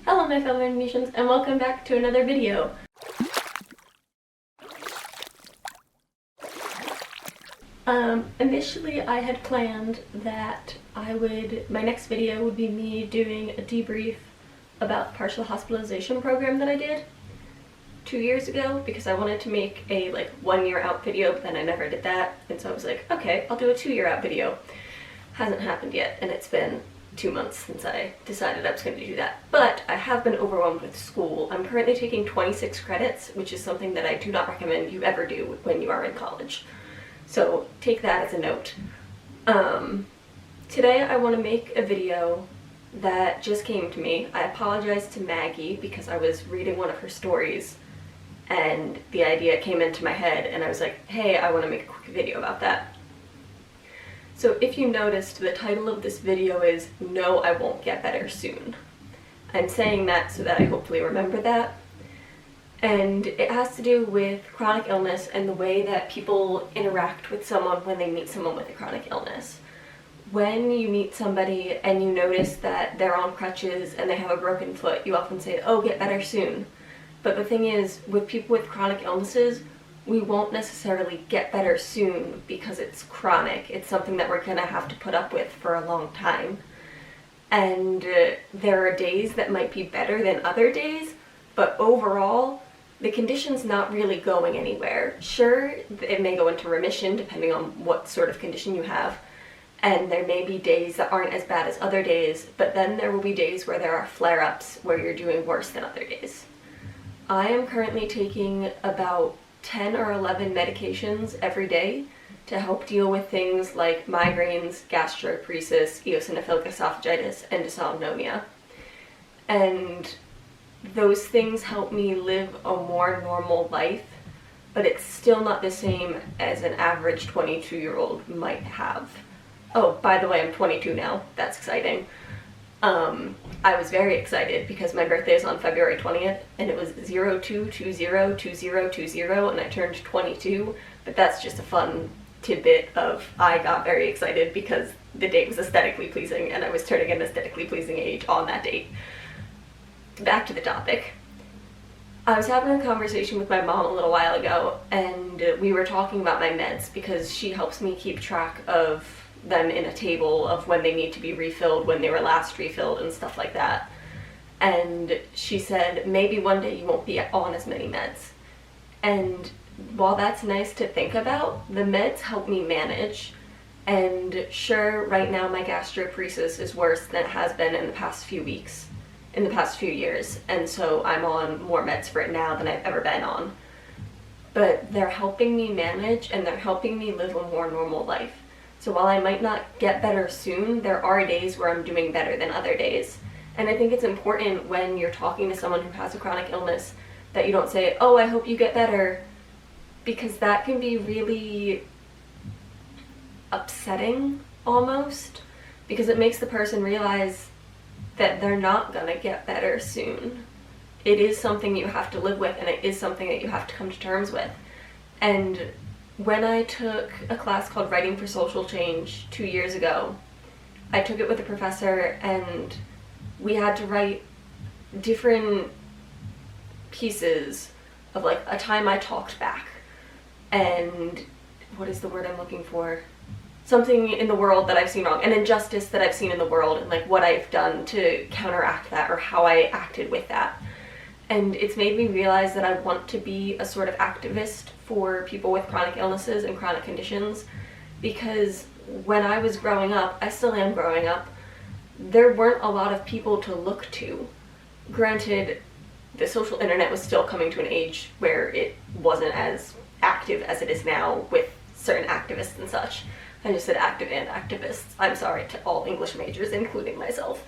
Hello my fellow Indonesians, and welcome back to another video. Initially I had planned that my next video would be me doing a debrief about the partial hospitalization program that I did 2 years ago, because I wanted to make a 1 year out video, but then I never did that, and so I was like, okay, I'll do a 2 year out video. Hasn't happened yet, and it's been 2 months since I decided I was going to do that. But I have been overwhelmed with school. I'm currently taking 26 credits, which is something that I do not recommend you ever do when you are in college. So take that as a note. Today I want to make a video that just came to me. I apologize to Maggie because I was reading one of her stories and the idea came into my head and I was like, hey, I want to make a quick video about that. So if you noticed, the title of this video is No, I Won't Get Better Soon. I'm saying that so that I hopefully remember that. And it has to do with chronic illness and the way that people interact with someone when they meet someone with a chronic illness. When you meet somebody and you notice that they're on crutches and they have a broken foot, you often say, oh, get better soon. But the thing is, with people with chronic illnesses, we won't necessarily get better soon because it's chronic. It's something that we're gonna have to put up with for a long time. And there are days that might be better than other days, but overall, the condition's not really going anywhere. Sure, it may go into remission depending on what sort of condition you have, and there may be days that aren't as bad as other days, but then there will be days where there are flare-ups where you're doing worse than other days. I am currently taking about 10 or 11 medications every day to help deal with things like migraines, gastroparesis, eosinophilic esophagitis, and dysautonomia. And those things help me live a more normal life, but it's still not the same as an average 22-year-old might have. Oh, by the way, I'm 22 now. That's exciting. I was very excited because my birthday is on February 20th and it was 02/20/2020 and I turned 22, but that's just a fun tidbit of I got very excited because the date was aesthetically pleasing and I was turning an aesthetically pleasing age on that date. Back to the topic. I was having a conversation with my mom a little while ago and we were talking about my meds because she helps me keep track of them in a table of when they need to be refilled, when they were last refilled, and stuff like that. And she said, maybe one day you won't be on as many meds. And while that's nice to think about, the meds help me manage. And sure, right now my gastroparesis is worse than it has been in the past few weeks, in the past few years, and so I'm on more meds for it now than I've ever been on. But they're helping me manage and they're helping me live a more normal life. So while I might not get better soon, there are days where I'm doing better than other days. And I think it's important when you're talking to someone who has a chronic illness that you don't say, oh, I hope you get better, because that can be really upsetting almost, because it makes the person realize that they're not gonna get better soon. It is something you have to live with and it is something that you have to come to terms with. And when I took a class called Writing for Social Change 2 years ago, I took it with a professor and we had to write different pieces of like a time I talked back and what is the word I'm looking for? Something in the world that I've seen wrong, an injustice that I've seen in the world, and like what I've done to counteract that or how I acted with that. And it's made me realize that I want to be a sort of activist for people with chronic illnesses and chronic conditions, because when I was growing up, I still am growing up, there weren't a lot of people to look to. Granted, the social internet was still coming to an age where it wasn't as active as it is now with certain activists and such. I just said active and activists. I'm sorry to all English majors, including myself.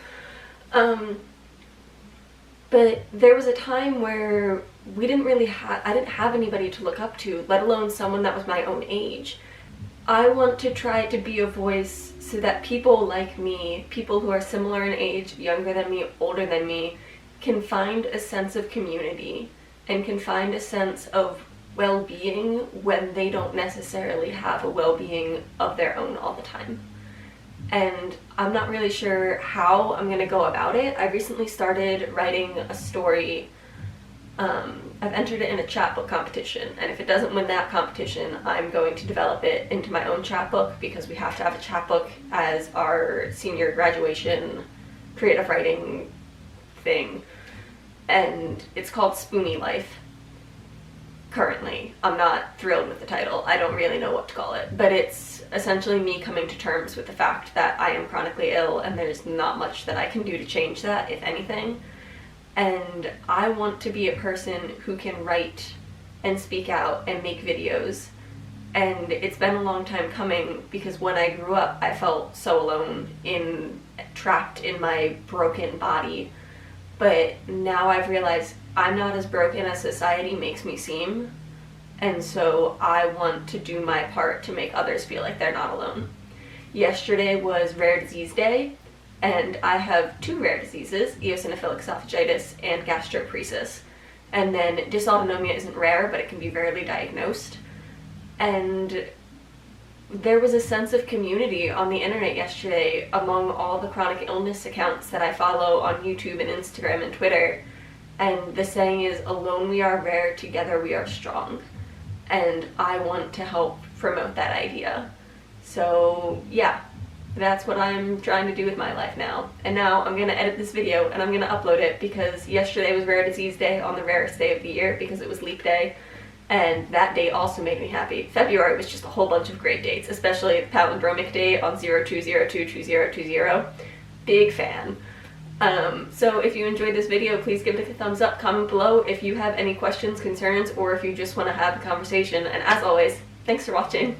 But there was a time where I didn't have anybody to look up to, let alone someone that was my own age. I want to try to be a voice so that people like me, people who are similar in age, younger than me, older than me, can find a sense of community and can find a sense of well-being when they don't necessarily have a well-being of their own all the time. and I'm not really sure how I'm gonna go about it. I recently started writing a story. I've entered it in a chapbook competition, and if it doesn't win that competition, I'm going to develop it into my own chapbook, because we have to have a chapbook as our senior graduation creative writing thing, and it's called Spoony Life. Currently, I'm not thrilled with the title. I don't really know what to call it, but it's essentially me coming to terms with the fact that I am chronically ill and there's not much that I can do to change that, if anything. And I want to be a person who can write and speak out and make videos. And it's been a long time coming, because when I grew up, I felt so alone, trapped in my broken body. But now I've realized I'm not as broken as society makes me seem. And so I want to do my part to make others feel like they're not alone. Yesterday was Rare Disease Day, and I have 2 rare diseases, eosinophilic esophagitis and gastroparesis. And then dysautonomia isn't rare, but it can be rarely diagnosed. And there was a sense of community on the internet yesterday among all the chronic illness accounts that I follow on YouTube and Instagram and Twitter. And the saying is, alone we are rare, together we are strong. And I want to help promote that idea. So yeah, that's what I'm trying to do with my life now. And now I'm going to edit this video and I'm going to upload it, because yesterday was Rare Disease Day on the rarest day of the year, because it was Leap Day. And that date also made me happy. February was just a whole bunch of great dates, especially the palindromic date on 02022020. Big fan. So if you enjoyed this video, please give it a thumbs up, comment below if you have any questions, concerns, or if you just want to have a conversation. And as always, thanks for watching.